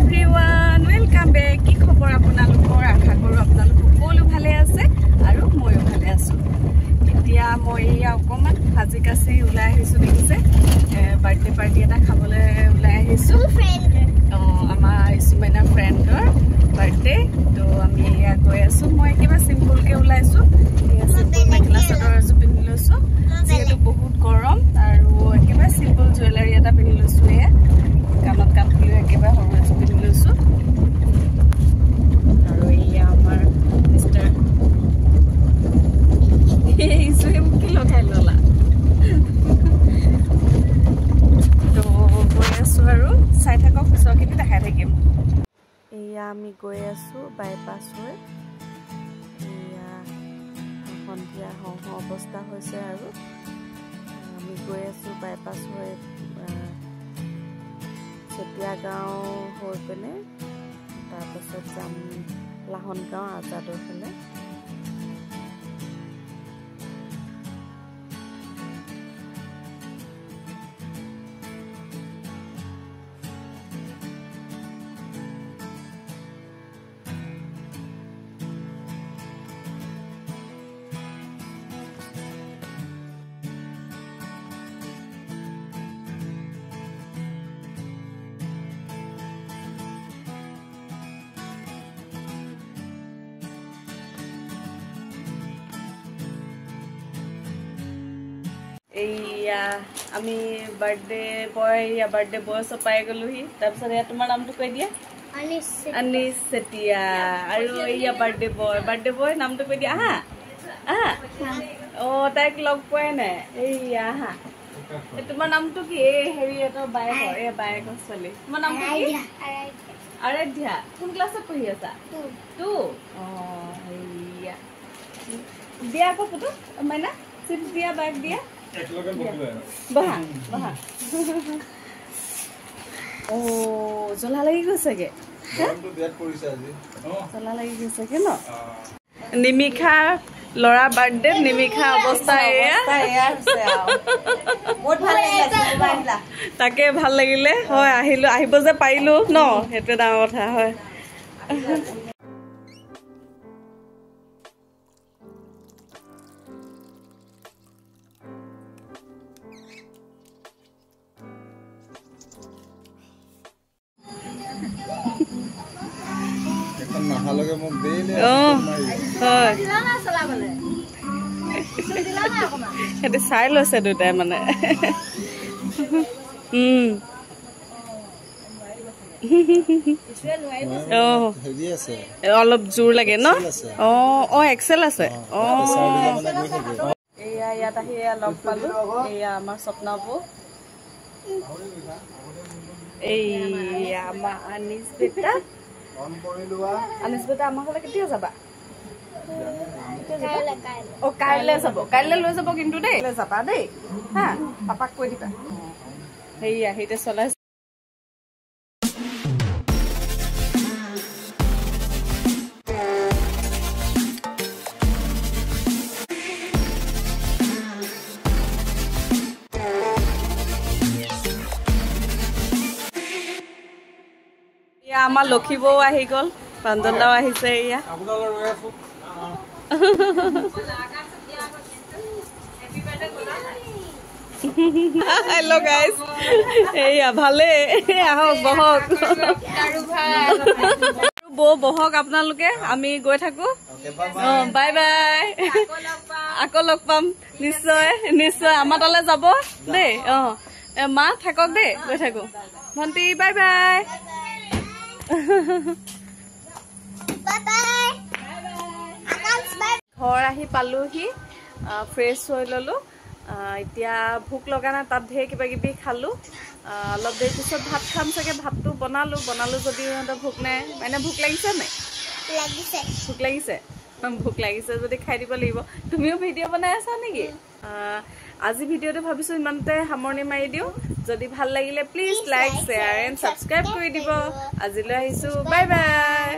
everyone, welcome back. কি খবৰ আপোনালোকৰ? আশা কৰোঁ আপোনালোক সকলো ভালে আছে আৰু ময়ো ভালে আছো। এতিয়া মই অকমান ভাজি কাছি ওলাই আহিছো দেখিছে। বাৰ্থডে পাৰ্টি এটা খাবলৈ ওলাই আহিছো। আমাৰ ইছুমেনা ফ্ৰেণ্ডৰ বাৰ্থডে। তো আমি গৈ আছো। মই কিবা সিম্পল কে ওলাইছো। মেখেলা চাদৰ এযোৰ পিন্ধি লৈছো। যিহেতু বহুত গৰম আৰু একেবাৰে সিম্পল জুৱেলাৰী এটা পিন্ধি লৈছো। কাণত কাণ ফুলি একেবাৰে সৰু এযোৰ পিন্ধি লৈছো। আৰু এয়া আমাৰ মিষ্টাৰ ইছুৱে মোক কি লগাই ললা। তো গৈ আছো আৰু চাই থাকক, পিছৰখিনি দেখাই থাকিম। এয়া আমি গৈ আছো বাইপাছ হৈ। এয়া সন্ধিয়া হওঁ অৱস্থা হৈছে আৰু আমি গৈ আছো বাইপাছ হৈ চেতিয়া গাঁও হৈ পিনে তাৰপিছত যাম লাহন গাঁও আজাদৰ ফালে। এয়া আমি বাৰ্থডে বয় চব পাই গলোহি। তাৰপিছত এয়া তোমাৰ নামটো কৈ দিয়া। আনিছ চেতিয়া। আৰু এয়া বাৰ্থডে বয় নামটো কৈ দিয়া। আহা আহা। তাইক লগ পোৱাই নাই। এয়া আহা। তোমাৰ নামটো কি? হেৰি এটা বায়েকৰ, বায়েকৰ ছোৱালী। তোমাৰ নামটো কি? আৰাধ্যা। কোন ক্লাছত পঢ়ি আছা? 2। এয়া দিয়া আকৌ ফটো মাইনা। চিপছ দিয়া, বাইক দিয়া। জ্বলা লাগি গৈছেগে। জ্বলা লাগি গৈছেগে ন। নিমিষা ল'ৰা বাৰ্থডে, নিমিষা অৱস্থা এয়া। তাকে ভাল লাগিলে। হয়, আহিব যে পাৰিলো ন, সেইটোৱে ডাঙৰ কথা। হয়, সিহঁতে চাই লৈছে দুটাই মানে। অলপ জোৰ লাগে ন। এক্সেল আছে। এয়া ইয়াত আহি লগ পালো। এয়া আমাৰ স্বপ্না বৌ। এয়া আমাৰ আনিছ বেটা। আনিছ বেটা আমাৰ ঘৰলৈ কেতিয়া যাবা? কাইলৈ যাব। কাইলৈ লৈ যাব কিন্তু দেই। যাবা দেই হা, পাপাক কৈ দিবা। সেয়া সেইতে চলাইছে। আমাৰ লক্ষীবৌ আহি গল, প্ৰাঞ্জলদাও আহিছে। এয়া হেল্ল' গাইজ। এয়া ভালে। আহক বহক। বৌ বহক আপোনালোকে, আমি গৈ থাকো। Bye bye. আকৌ লগ পাম নিশ্চয় নিশ্চয়। আমাৰ তালৈ যাব দেই। মা থাকক দেই, গৈ থাকো। ভন্টি বাই বাই। ঘৰ আহি পালোহি, ফ্ৰেছ হৈ ললো। এতিয়া ভোক লগা নাই, তাত ঢেৰ কিবা কিবি খালো। অলপ দেৰি পিছত ভাত খাম চাগে। ভাতটো বনালো যদি সিহঁতৰ ভোক নাই। মানে ভোক লাগিছে নাই? ভোক লাগিছে। ভোক লাগিছে যদি খাই দিব লাগিব। তুমিও ভিডিঅ' বনাই আছা নেকি? আজি ভিডিঅ'টো ভাবিছো ইমানতে সামৰণি মাৰি দিওঁ। যদি ভাল লাগিলে please like, share and subscribe কৰি দিব। আজিলৈ আহিছো। Bye bye.